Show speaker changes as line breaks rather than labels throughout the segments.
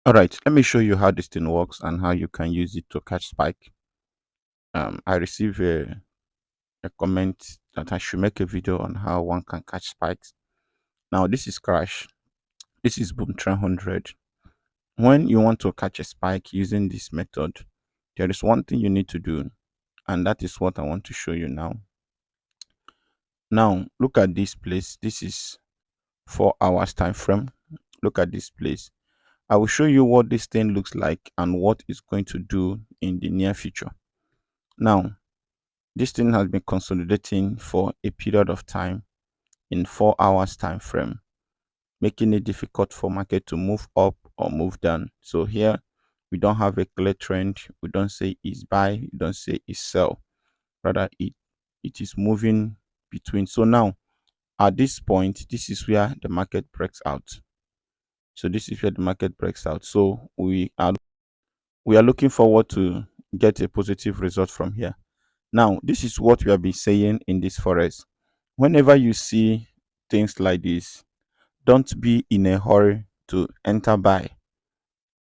All right, let me show you how this thing works and how you can use it to catch spike. I received a comment that I should make a video on how one can catch spikes. Now, this is Crash. This is Boom 300. When you want to catch a spike using this method, there is one thing you need to do, and that is what I want to show you now. Now, look at this place. This is 4 hours time frame. Look at this place. I will show you what this thing looks like and what it's going to do in the near future. Now, this thing has been consolidating for a period of time in 4 hours time frame, making it difficult for market to move up or move down. So here we don't have a clear trend. We don't say it's buy, we don't say it's sell. Rather it is moving between. So now at this point, this is where the market breaks out. So this is where the market breaks out. So we are looking forward to get a positive result from here. Now, this is what we have been saying in this forest. Whenever you see things like this, don't be in a hurry to enter buy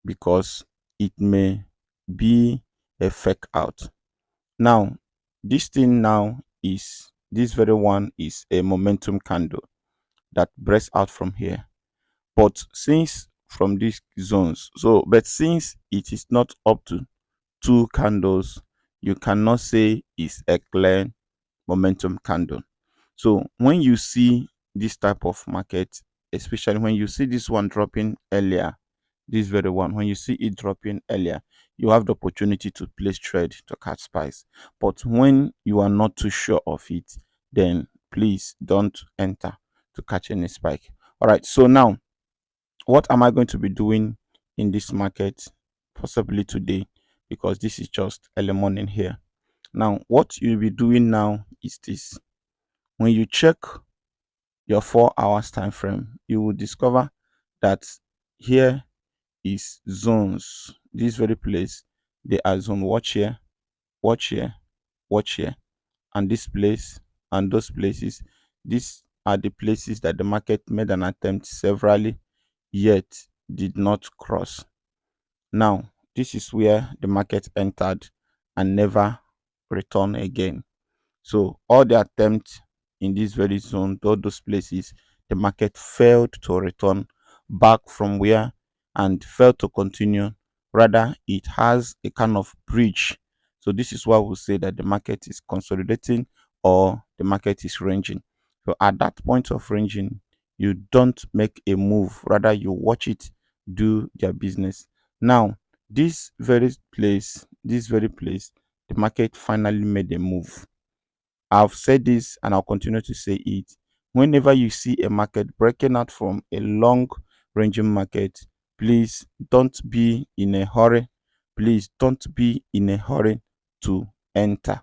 because it may be a fake out. Now, this thing now is this very one is a momentum candle that breaks out from here. But since from these zones, but since it is not up to two candles, you cannot say it's a clear momentum candle. So when you see this type of market, especially when you see this one dropping earlier, this very one, when you see it dropping earlier, you have the opportunity to place trade to catch spikes. But when you are not too sure of it, then please don't enter to catch any spike. All right, so now what am I going to be doing in this market possibly today, because this is just early morning here. Now what you'll be doing now is this. When you check your 4 hours time frame, you will discover that here is zones. This very place, they are zone. Watch here, watch here, watch here, and this place and those places. These are the places that the market made an attempt severally, yet did not cross. Now this is where the market entered and never returned again. So all the attempts in this very zone, all those places, the market failed to return back from where and failed to continue. Rather, it has a kind of breach. So this is why we say that the market is consolidating or the market is ranging. So at that point of ranging, you don't make a move. Rather, you watch it do their business. Now, this very place, the market finally made a move. I've said this and I'll continue to say it. Whenever you see a market breaking out from a long ranging market, please don't be in a hurry. Please don't be in a hurry to enter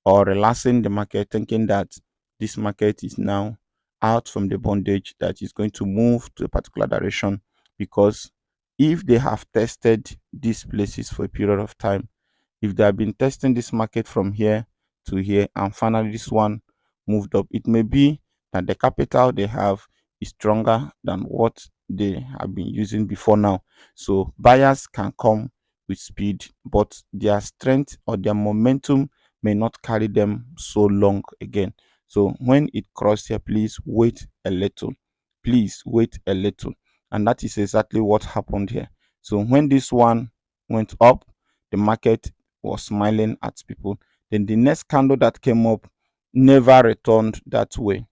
or relaxing the market, thinking that this market is now out from the bondage that is going to move to a particular direction. Because if they have tested these places for a period of time, if they have been testing this market from here to here and finally this one moved up, it may be that the capital they have is stronger than what they have been using before now. So buyers can come with speed, but their strength or their momentum may not carry them so long again. So when it crosses here, please wait a little. Please wait a little. And that is exactly what happened here. So when this one went up, the market was smiling at people. Then the next candle that came up never returned that way.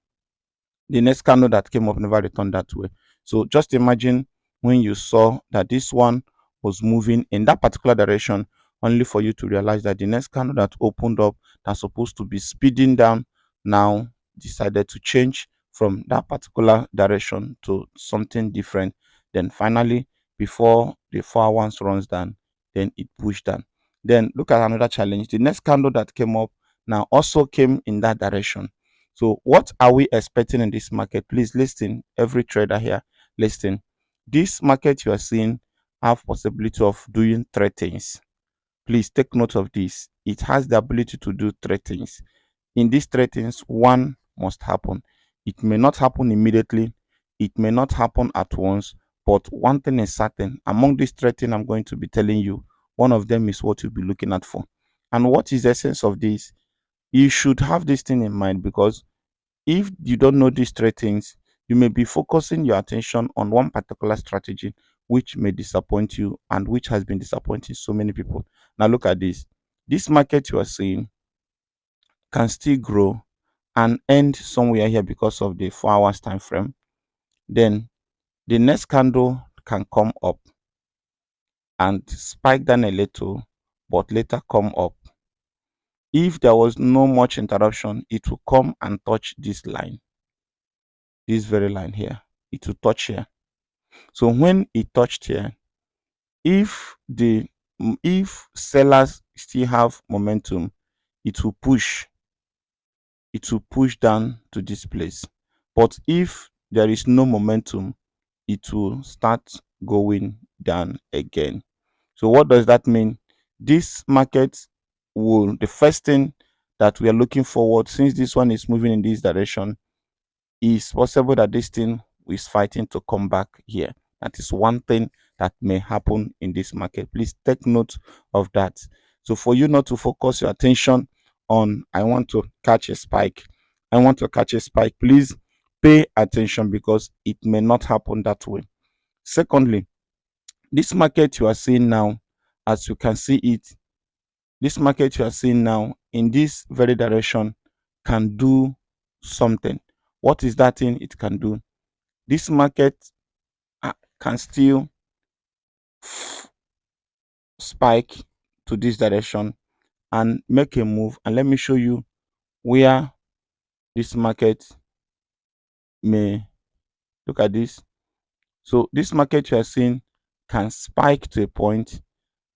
The next candle that came up never returned that way. So just imagine when you saw that this one was moving in that particular direction, only for you to realize that the next candle that opened up that's supposed to be speeding down now decided to change from that particular direction to something different. Then finally, before the 4 hours runs down, then it pushed down. Then look at another challenge. The next candle that came up now also came in that direction. So what are we expecting in this market? Please listen, every trader here, listen. This market you are seeing have possibility of doing three things. Please take note of this. It has the ability to do three things. In these three things, one must happen. It may not happen immediately, it may not happen at once, But one thing is certain, among these three things I'm going to be telling you, one of them is what you'll be looking at for. And what is the essence of this? You should have this thing in mind, because if you don't know these three things, you may be focusing your attention on one particular strategy which may disappoint you and which has been disappointing so many people. Now look at this. This market you are seeing can still grow and end somewhere here because of the 4 hours time frame. Then the next candle can come up and spike down a little, but later come up. If there was no much interruption, it will come and touch this line, this very line here. It will touch here. So when it touched here, if the if sellers still have momentum, it will push, down to this place. But if there is no momentum, it will start going down again. So what does that mean? This market will, the first thing that we are looking forward, since this one is moving in this direction, is possible that this thing is fighting to come back here. That is one thing that may happen in this market. Please take note of that. So for you not to focus your attention on, I want to catch a spike, please pay attention, because it may not happen that way. Secondly, this market you are seeing now, as you can see it, this market you are seeing now in this very direction can do something. What is that thing it can do? This market can still spike to this direction and make a move. And let me show you where this market may, look at this. So this market you are seeing can spike to a point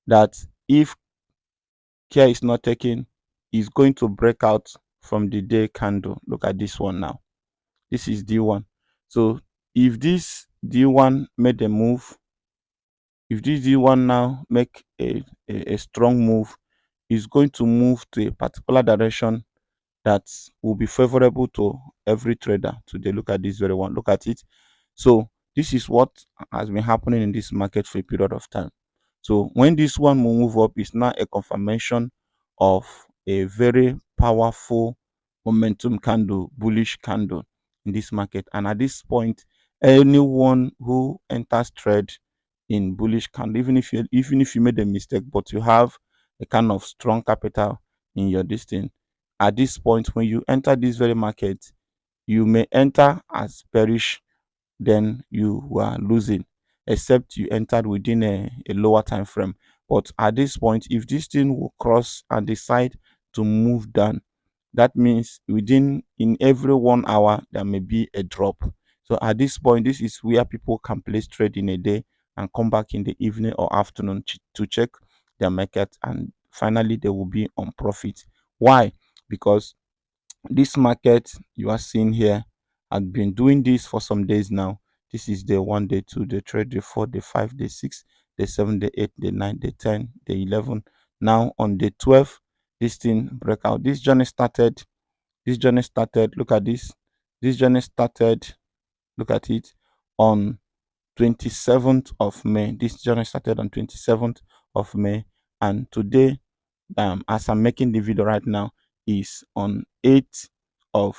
that, if care is not taken, is going to break out from the day candle. Look at this one now. This is D1. So if this D1 made a move, if this D1 now make a strong move, is going to move to a particular direction that will be favorable to every trader today. Look at this very one. Look at it. So this is what has been happening in this market for a period of time. So when this one will move up, it's now a confirmation of a very powerful momentum candle, bullish candle in this market. And at this point, anyone who enters trade in bullish candle, even if you made a mistake, but you have a kind of strong capital in your listing, at this point when you enter this very market, you may enter as bearish, then you are losing, except you entered within a lower time frame. But at this point, if this thing will cross and decide to move down, that means in every 1 hour there may be a drop. So at this point, this is where people can place trade in a day and come back in the evening or afternoon to check their market, and finally they will be on profit. Why? Because this market you are seeing here had been doing this for some days now. This is day 1, day 2, day 3, day 4, day 5, day 6, day 7, day 8, day 9, day 10, day 11. Now on day 12, this thing break out. This journey started, look at this. This journey started, look at it, on 27th of May. This journey started on 27th of May, and today, as I'm making the video right now, is on 8th of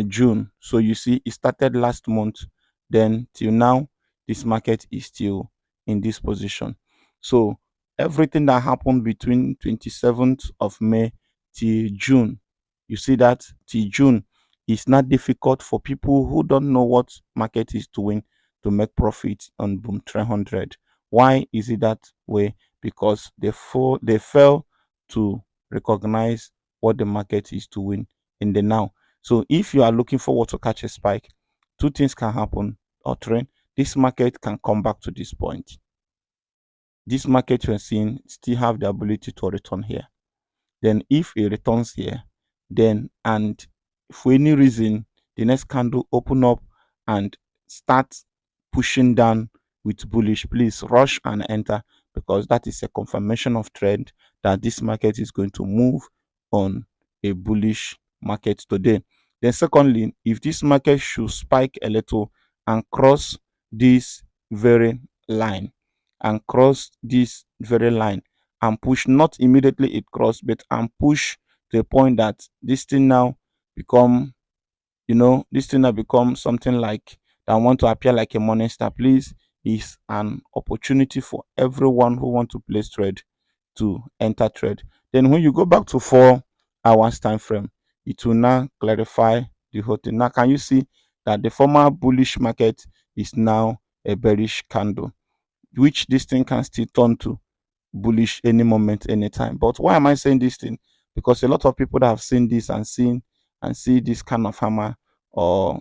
June. So you see, it started last month, then till now, this market is still in this position. So everything that happened between 27th of May till June, you see that till June, it's not difficult for people who don't know what market is doing to make profit on Boom 300. Why is it that way? Because they fail to recognize what the market is doing in the now. So if you are looking forward to catch a spike, two things can happen or trend. This market can come back to this point. This market you're seeing still have the ability to return here. Then if it returns here, then, and for any reason the next candle open up and start pushing down with bullish, please rush and enter, because that is a confirmation of trend that this market is going to move on a bullish market today. Then secondly, if this market should spike a little and cross this very line and cross this very line and push, not immediately it cross, but and push to a point that this thing now become, this thing now become something like that want to appear like a morning star. Please, is an opportunity for everyone who want to place trade to enter trade. Then when you go back to 4 hours time frame, it will now clarify the whole thing. Now can you see that the former bullish market is now a bearish candle, which this thing can still turn to bullish any moment, anytime. But why am I saying this thing? Because a lot of people that have seen this and see this kind of hammer or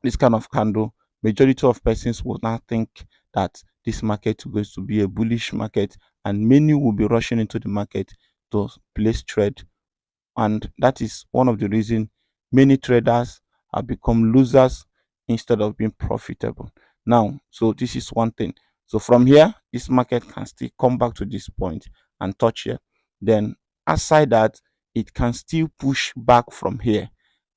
this kind of candle, majority of persons will now think that this market is going to be a bullish market, and many will be rushing into the market to place trade, and that is one of the reasons many traders have become losers instead of being profitable. Now, so this is one thing. So from here, this market can still come back to this point and touch here. Then aside that, it can still push back from here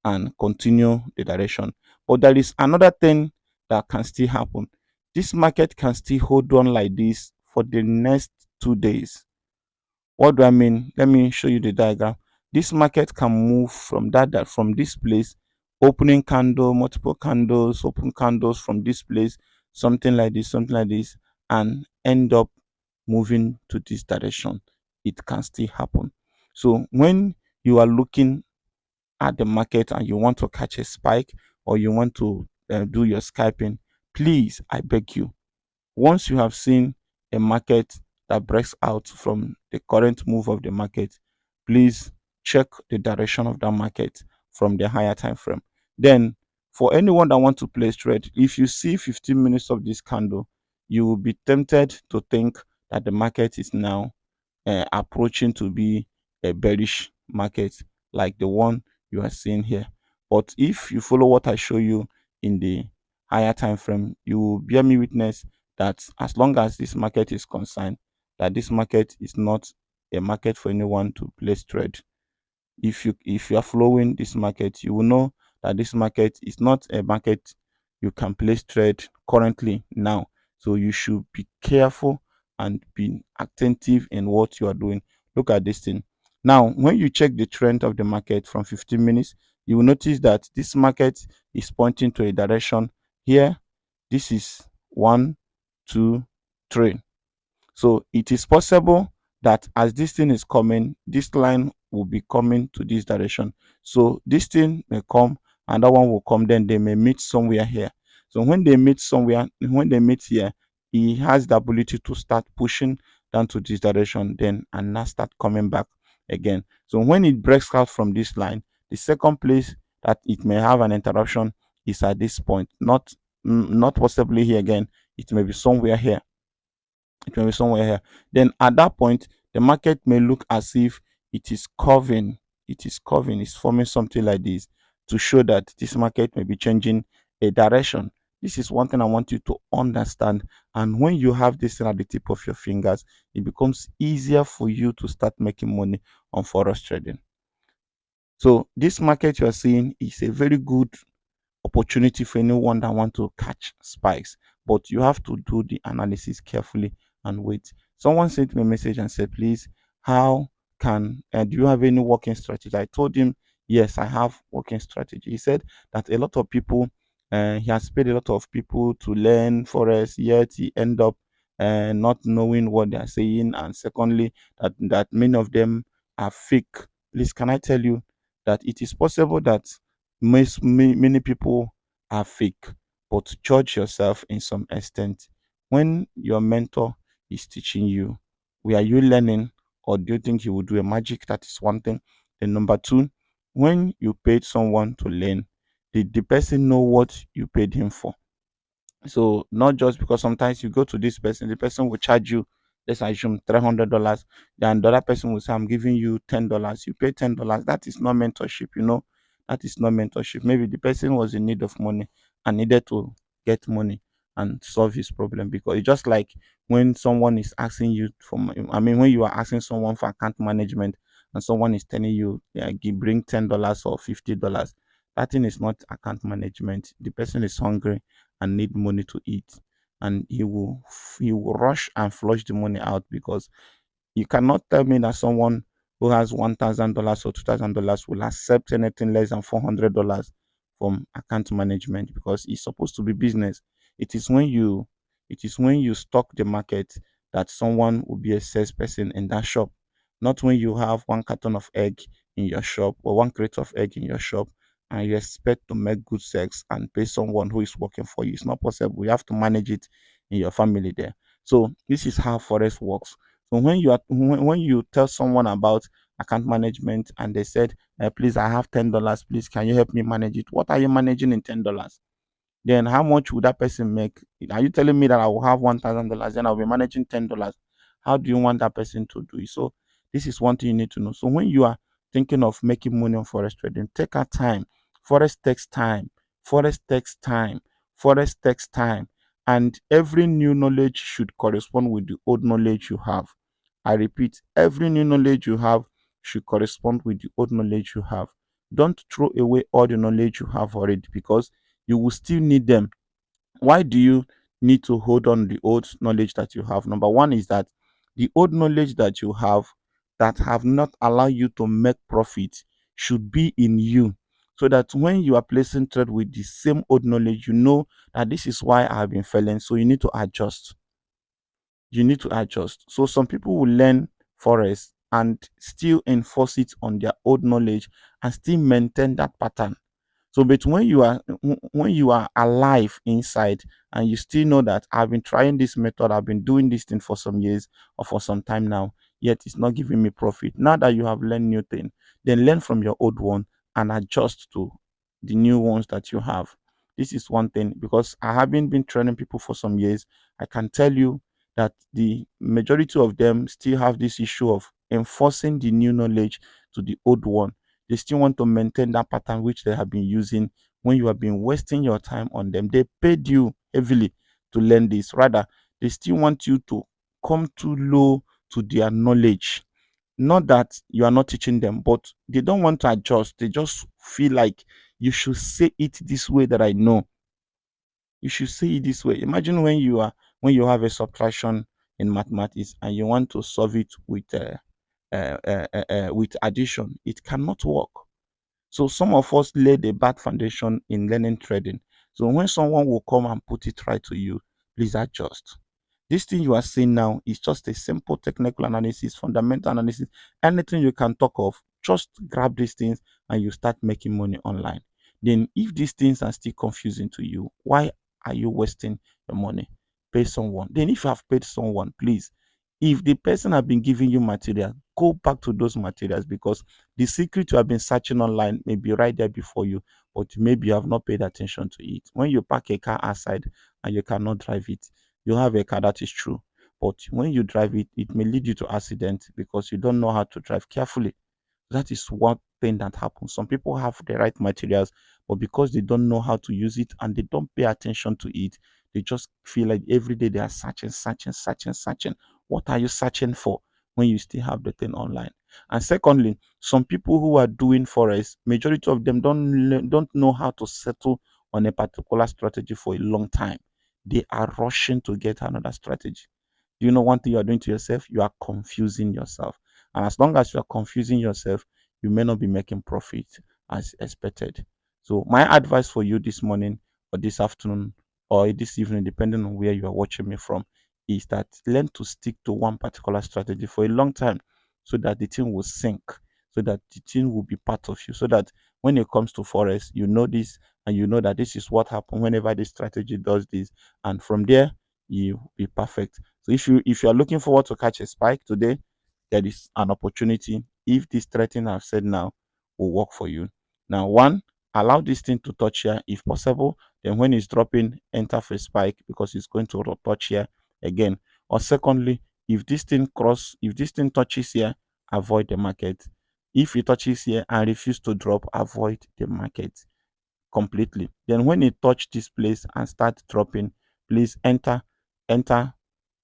and continue the direction. But there is another thing that can still happen. This market can still hold on like this for the next 2 days. What do I mean? Let me show you the diagram. This market can move from that from this place, opening candle, multiple candles, open candles from this place, something like this, and end up moving to this direction. It can still happen. So when you are looking at the market and you want to catch a spike, or you want to do your scalping, please, I beg you, once you have seen a market that breaks out from the current move of the market, please check the direction of that market from the higher time frame. Then, for anyone that want to place trade, if you see 15 minutes of this candle, you will be tempted to think that the market is now approaching to be a bearish market like the one you are seeing here. But if you follow what I show you in the higher time frame, you will bear me witness that as long as this market is concerned, that this market is not a market for anyone to place trade. If you are following this market, you will know that this market is not a market you can place trade currently now. So you should be careful and be attentive in what you are doing. Look at this thing. Now when you check the trend of the market from 15 minutes, you will notice that this market is pointing to a direction here. This is 1, 2, 3. So it is possible that as this thing is coming, this line will be coming to this direction. So this thing may come and that one will come, then they may meet somewhere here. So when they meet somewhere, when they meet here, he has the ability to start pushing down to this direction, then and now start coming back again. So when it breaks out from this line, the second place that it may have an interruption is at this point, not possibly here again. It may be somewhere here, it may be somewhere here. Then at that point, the market may look as if it is curving. It's forming something like this to show that this market may be changing a direction. This is one thing I want you to understand. And when you have this thing at the tip of your fingers, it becomes easier for you to start making money on forex trading. So this market you are seeing is a very good opportunity for anyone that want to catch spikes, but you have to do the analysis carefully and wait. Someone sent me a message and said, please, how can do you have any working strategy? I told him, yes, I have working strategy. He said that a lot of people, he has paid a lot of people to learn forex, yet he end up not knowing what they are saying, and secondly, that many of them are fake. Please, can I tell you that it is possible that many people are fake, but judge yourself in some extent. When your mentor is teaching you, were you learning, or do you think he will do a magic? That is one thing. Then number two, when you paid someone to learn, did the person know what you paid him for? So not just because sometimes you go to this person, the person will charge you, let's assume $300, then the other person will say, I'm giving you $10. You pay $10. That is not mentorship. That is not mentorship. Maybe the person was in need of money and needed to get money and solve his problem, because it's just like when someone is asking you for I mean, when you are asking someone for account management and someone is telling you, yeah, bring $10 or $50. That thing is not account management. The person is hungry and need money to eat, and he will rush and flush the money out, because you cannot tell me that someone who has $1,000 or $2,000 will accept anything less than $400 from account management, because it's supposed to be business. It is when you it is when you stock the market that someone will be a salesperson in that shop, not when you have one carton of egg in your shop or one crate of egg in your shop and you expect to make good sales and pay someone who is working for you. It's not possible. You have to manage it in your family there. So this is how forex works. So when you tell someone about account management and they said, please, I have $10, please, can you help me manage it? What are you managing in $10? Then how much would that person make? Are you telling me that I will have $1,000, then I'll be managing $10? How do you want that person to do it? So this is one thing you need to know. So when you are thinking of making money on forex trading, take our time. Forex takes time. Forex takes time. Forex takes time. And every new knowledge should correspond with the old knowledge you have. I repeat, every new knowledge you have should correspond with the old knowledge you have. Don't throw away all the knowledge you have already, because you will still need them. Why do you need to hold on the old knowledge that you have? Number one is that the old knowledge that you have that have not allowed you to make profit should be in you, so that when you are placing trade with the same old knowledge, you know that this is why I have been failing. So you need to adjust. You need to adjust. So some people will learn forex and still enforce it on their old knowledge and still maintain that pattern. So, but when you are alive inside and you still know that I've been trying this method, I've been doing this thing for some years or for some time now, yet it's not giving me profit. Now that you have learned new thing, then learn from your old one and adjust to the new ones that you have. This is one thing, because I haven't been training people for some years. I can tell you that the majority of them still have this issue of enforcing the new knowledge to the old one. They still want to maintain that pattern which they have been using. When you have been wasting your time on them, they paid you heavily to learn this. Rather, they still want you to come too low to their knowledge. Not that you are not teaching them, but they don't want to adjust. They just feel like you should say it this way that I know. You should say it this way. Imagine when you have a subtraction in mathematics and you want to solve it with addition. It cannot work. So some of us laid a bad foundation in learning trading. So when someone will come and put it right to you, please adjust. This thing you are seeing now is just a simple technical analysis, fundamental analysis, anything you can talk of. Just grab these things and you start making money online. Then, if these things are still confusing to you, why are you wasting your money? Pay someone. Then, if you have paid someone, please, if the person have been giving you material, go back to those materials, because the secret you have been searching online may be right there before you, but maybe you have not paid attention to it. When you park a car outside and you cannot drive it, you have a car, that is true. But when you drive it, it may lead you to accident because you don't know how to drive carefully. That is one thing that happens. Some people have the right materials, but because they don't know how to use it and they don't pay attention to it, they just feel like every day they are searching, searching, searching, searching. What are you searching for when you still have the thing online? And secondly, some people who are doing forex, majority of them don't know how to settle on a particular strategy for a long time. They are rushing to get another strategy. Do you know one thing you are doing to yourself? You are confusing yourself. And as long as you are confusing yourself, you may not be making profit as expected. So, my advice for you this morning or this afternoon or this evening, depending on where you are watching me from, is that learn to stick to one particular strategy for a long time, so that the thing will sink, so that the thing will be part of you, so that when it comes to forex, you know this, and you know that this is what happens whenever this strategy does this, and from there you be perfect. So if you are looking forward to catch a spike today, there is an opportunity. If this threatening I've said now will work for you. Now, one, allow this thing to touch here if possible. Then when it's dropping, enter for a spike, because it's going to touch here again. Or secondly, if this thing touches here, avoid the market. If it touches here and refuse to drop, avoid the market completely. Then when it touch this place and start dropping, please enter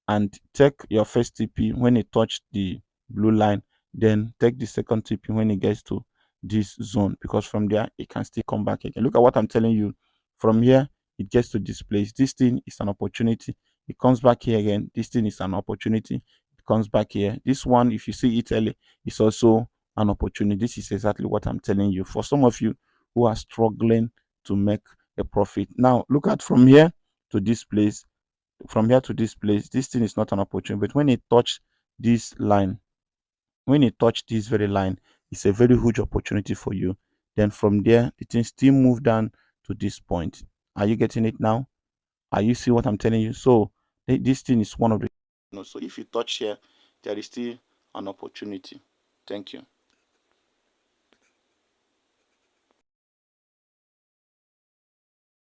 and take your first TP when it touched the blue line, then take the second TP when it gets to this zone, because from there it can still come back again. Look at what I'm telling you. From here, it gets to this place, this thing is an opportunity. It comes back here again, this thing is an opportunity. It comes back here. This one, if you see it early, it's also an opportunity. This is exactly what I'm telling you. For some of you who are struggling to make a profit, now look at from here to this place, from here to this place, this thing is not an opportunity. But when it touch this line, when it touch this very line, it's a very huge opportunity for you. Then from there, the thing still move down to this point. Are you getting it now? Are you see what I'm telling you? So this thing is one of the, so if you touch here, there is still an opportunity. Thank you.